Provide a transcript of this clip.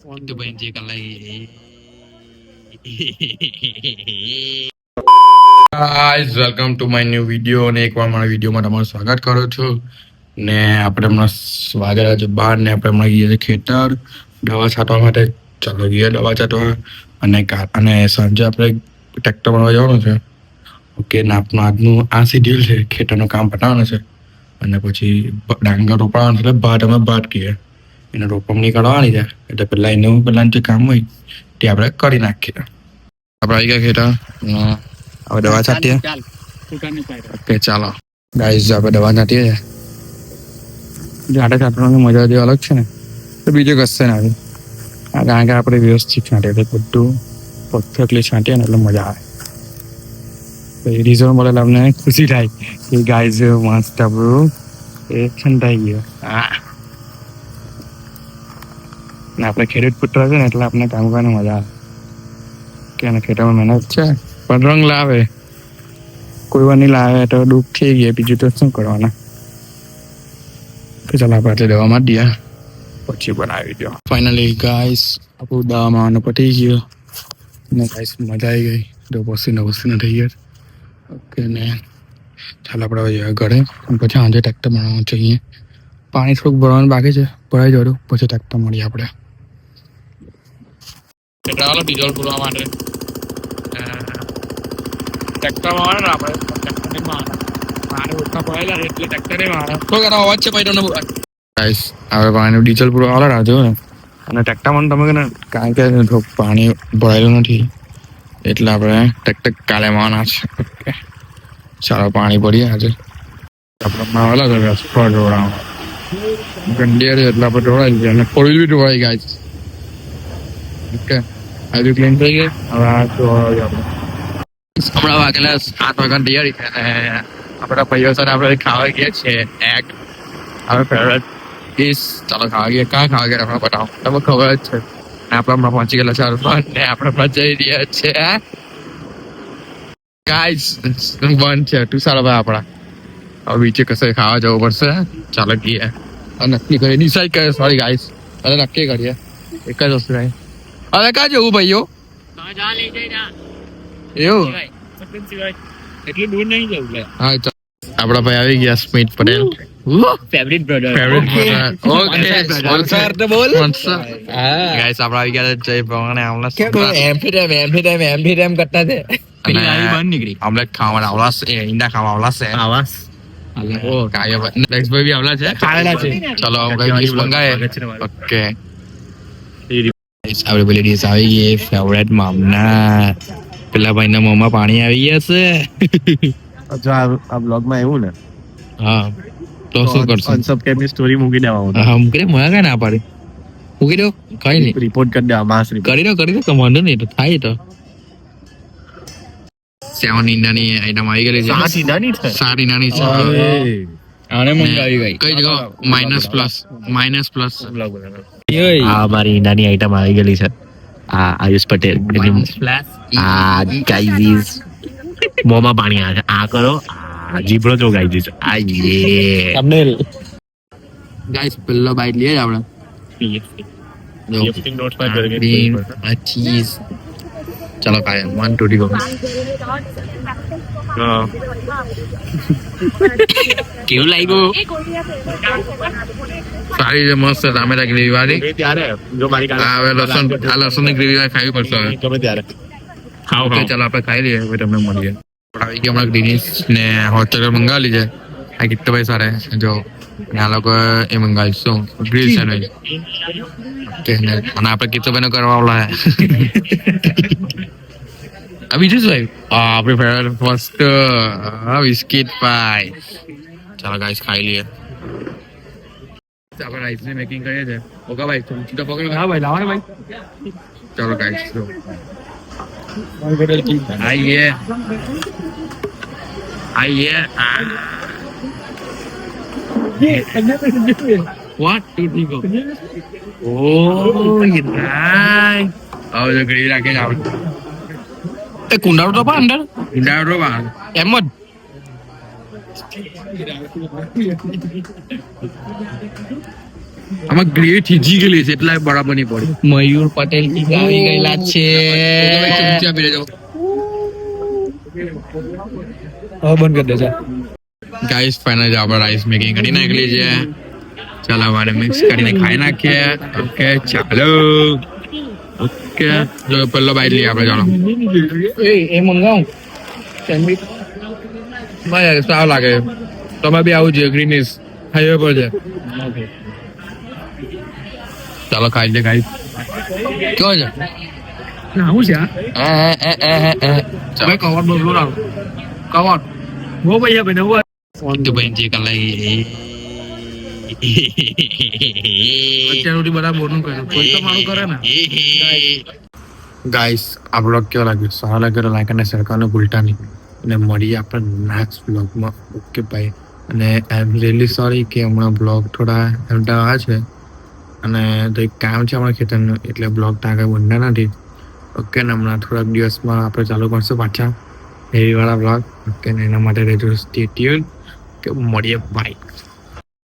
itu banjikan lagi. Guys welcome to my new video અને એકવાર મારા વિડીયોમાં તમારું સ્વાગત કરું છું ને આપણે હમણાં સ્વાગત છે બહાર ને આપણે હમણાં ગઈએ છીએ ખેતર દવા છાંટવા માટે ચાલો ગઈએ દવા છાંટવા અને સાંજે આપણે ટ્રેક્ટર બનાવવા જવાનું છે ઓકે ને આપણું આજનું આ શેડ્યુલ છે ખેતરનું કામ પતાવવાનું છે અને પછી ડાંગર રોપાવાનું છે એટલે ભાત અમે ભાત કહીએ એને રોપણી કરવાની છે એટલે પહેલાં એનું પહેલાં જે કામ હોય તે આપણે કરી નાખીએ આપણે આવી ગયા ખેતર હવે દવા છાંટીએ ઓકે ચાલો ગાઈસ આપણે દવા છાંટીએ ઝાડા છાંટવાની મજા જે અલગ છે ને તો બીજું કશે ના આવી કારણ કે આપણે વ્યવસ્થિત છાંટીએ એટલે બધું પરફેક્ટલી છાંટીએ ને એટલે મજા આવે રિઝલ્ટ મળે એટલે અમને ખુશી થાય કે ગાઈસ મસ્ત આપણું એ છંટાઈ ગયો હા ને આપણે ખેડૂત પુત્ર છે ને એટલે આપણે કામ કરવાની મજા આવે કે ખેતરમાં મહેનત છે પણ રંગ લાવે કોઈ વાર નહીં લાવે તો દુઃખ થઈ ગયા બીજું તો શું કરવાના તો ચાલો આપણે દવામાં દઈએ પછી બનાવી દો ફાઇનલી ગાઈસ આપણું દવામાં પતી ગયો ને ગાઈસ મજા આવી ગઈ તો પસીને થઈ ગયા ઓકે ને ચાલો આપણે હવે ઘરે પછી સાંજે ટ્રેક્ટર બનાવવાનું છે અહીંયા પાણી થોડુંક ભરવાનું બાકી છે ભરાઈ જવાનું પછી ટ્રેક્ટર મળીએ આપણે ચાલો ડીઝલ પૂરવા માટે ટ્રેક્ટરમાં આવે ને આપણે ટ્રેક્ટરમાં મારે ઓછા પડેલા એટલે ટ્રેક્ટરે મારે તો એનો અવાજ છે ભાઈ તમને ગાઈસ હવે પાણીનું ડીઝલ પૂરું આવે રાજો ને અને ટ્રેક્ટરમાં તમે કે કારણ કે પાણી ભરાયેલું નથી એટલે આપણે ટ્રેક્ટર કાલે માવાના છે ઓકે ચાલો પાણી ભરીએ આજે આપણે માવેલા છે રસ્તો જોડાવા ગંડિયા એટલે આપણે જોડાઈ ગયા અને ફોર વ્હીલ બી જોડાઈ ગાઈસ ઓકે આજુ ક્લીન થઈ ગઈ હવે આ જોડાવી આપણે હમણાં વાગેલા 7 વાગ્યાની તૈયારી છે અને આપણા ભાઈઓ સાથે આપણે ખાવા ગયા છીએ એગ હવે ફેવરેટ ડીશ ચાલો ખાવા ગયા ક્યાં ખાવા ગયા આપણે બતાવો તમને ખબર જ છે ને આપણે હમણાં પહોંચી ગયેલા છે ને આપણે હમણાં જઈ રહ્યા છીએ ગાઈસ બંધ છે તું સારો ભાઈ આપણા હવે બીજે કશે ખાવા જવું પડશે ચાલો ગઈએ નક્કી કરીએ ડિસાઈડ કરીએ સોરી ગાઈસ હવે નક્કી કરીએ એક જ વસ્તુ ભાઈ હવે ક્યાં જવું ભાઈઓ એવું એટલું દૂર નહીં જવું હા આપડા ભાઈ આવી ગયા Smit Patel favourite brother okay sponsor તો બોલ સ્પોન્સર ગાઈસ આપડા આવી ગયા જય ભગવાને આમલા એમપી ટાઈમ કરતા છે પેલી આવી બંધ નીકળી આમલા ખાવાના આવલા છે ઈંડા ખાવા આવલા છે આવાસ ઓ કાય નેક્સ્ટ ભાઈ બી આવલા છે ખાવાના છે ચલો કઈ ડીશ મંગાએ ઓકે આપણે પેલી ડીશ આવી ગઈ ફેવરેટ મામના પેલા ભાઈ ના મોંમાં પાણી આવી ગયા છે અચ્છા આ બ્લોગ માં એવું ને હા તો શું કરશું અનસબસ્ક્રાઇબ ની સ્ટોરી મૂકી દેવાનું હા મૂકી દે મને કઈ ના પાડે મૂકી દો કઈ નહીં રિપોર્ટ કરી દે માસ કરી દો તો વાંધો નહીં તો થાય તો 7 ઈંડાની આઈટમ આવી ગઈ છે 7 ઈંડાની છે 7 ઈંડાની છે આને મંગાવી ગઈ કઈ જગો માઇનસ પ્લસ આ મારી ઈંડાની આઈટમ આવી ગયેલી છે આ આયુષ પટેલ આ ગાઈઝ મોમાં પાણી આવે છે આ કરો આ જીબ્રો જો ગાઈઝ આ યે થંબનેલ ગાઈસ પેલો બાઈટ લઈએ આપણે આ ચીઝ ચલો ખાય 1 2 ગો કેવું લાગ્યું સારી છે મસ્ત ટામેટા ગ્રેવી વાળી હવે લસણ ની ગ્રેવી ખાવી પડશે ગમે ત્યારે ખાઓ ચાલો આપણે ખાઈ લઈએ હવે તમને મળીએ આવી ગયા હમણાં ગ્રીનિશ ને હોટ ચોકલેટ મંગાવેલી છે આ કિટ્ટો ભાઈ સારા જો આ લોકો એ મંગાવી શું ગ્રીલ સેન્ડવિચ ઓકે અને આપણે કિટ્ટો ભાઈ કરવા આવલા આ બીજું શું આવ્યું આપણી ફેવરેટ ફર્સ્ટ બિસ્કિટ પાઈ ચાલો ગાઈસ ખાઈ લઈએ આપણે રાઈસ ની મેકિંગ કરીએ છીએ ઓકે ભાઈ તો પકડો હા ભાઈ લાવો ને ભાઈ ચાલો ગાઈસ જો આઈએ what do you go oh ये नाइस आओ जो ग्रेवी રાખે આવ એ કુંડાળો તો પા અંદર કુંડાળો પા એમ જ આમાં ગ્રેવી થીજી ગયેલી છે એટલે બરાબર નહીં પડી. મયુર પટેલ કી આવી ગયેલા છે ચમચી આપી દેજો. હવે બંધ કરી દેજો. ગાઈસ ફાઇનલ આપણે રાઈસ મેકિંગ કરી નાખેલી છે. ચાલો અમારે મિક્સ કરીને ખાઈ નાખીએ. ઓકે ચાલો. ઓકે જો પહેલો બાઈટ લઈએ આપણે. ચાલો એ મંગાવું સેન્ડવિચ. ભાઈ સારું લાગે. તમે બી આવું છે ગ્રીનિસ હાઈવે પર છે. ચાલો ખાઈ લે ગાઈસ. કેવો છે? આવું છે ચાલો કવર બગલો રાખ કવર બહુ પૈસા ભાઈ નવું ફોન તો ભાઈ જે કલાઈ અત્યાર સુધી બધા બોનું કર્યું કોઈ તો મારું કરે ને. ગાઈસ આ બ્લોગ કેવો લાગ્યો? સારો લાગ્યો તો લાઈક અને શેર કરવાનું ભૂલતા નહીં. અને મળીએ આપણે નેક્સ્ટ બ્લોગમાં. ઓકે ભાઈ. અને આઈ એમ રિયલી સોરી કે હમણાં બ્લોગ થોડા એમટા આવ્યા છે અને તો એક કામ છે અમારા ખેતરનું એટલે બ્લોગ ત્યાં આગળ બનતા નથી. ઓકે ને હમણાં થોડાક દિવસમાં આપણે ચાલુ કરશું પાછા હેવીવાળા બ્લોગ. ઓકે ને એના માટે રહેજો સ્ટે ટ્યુન. કે મળીએ બાય.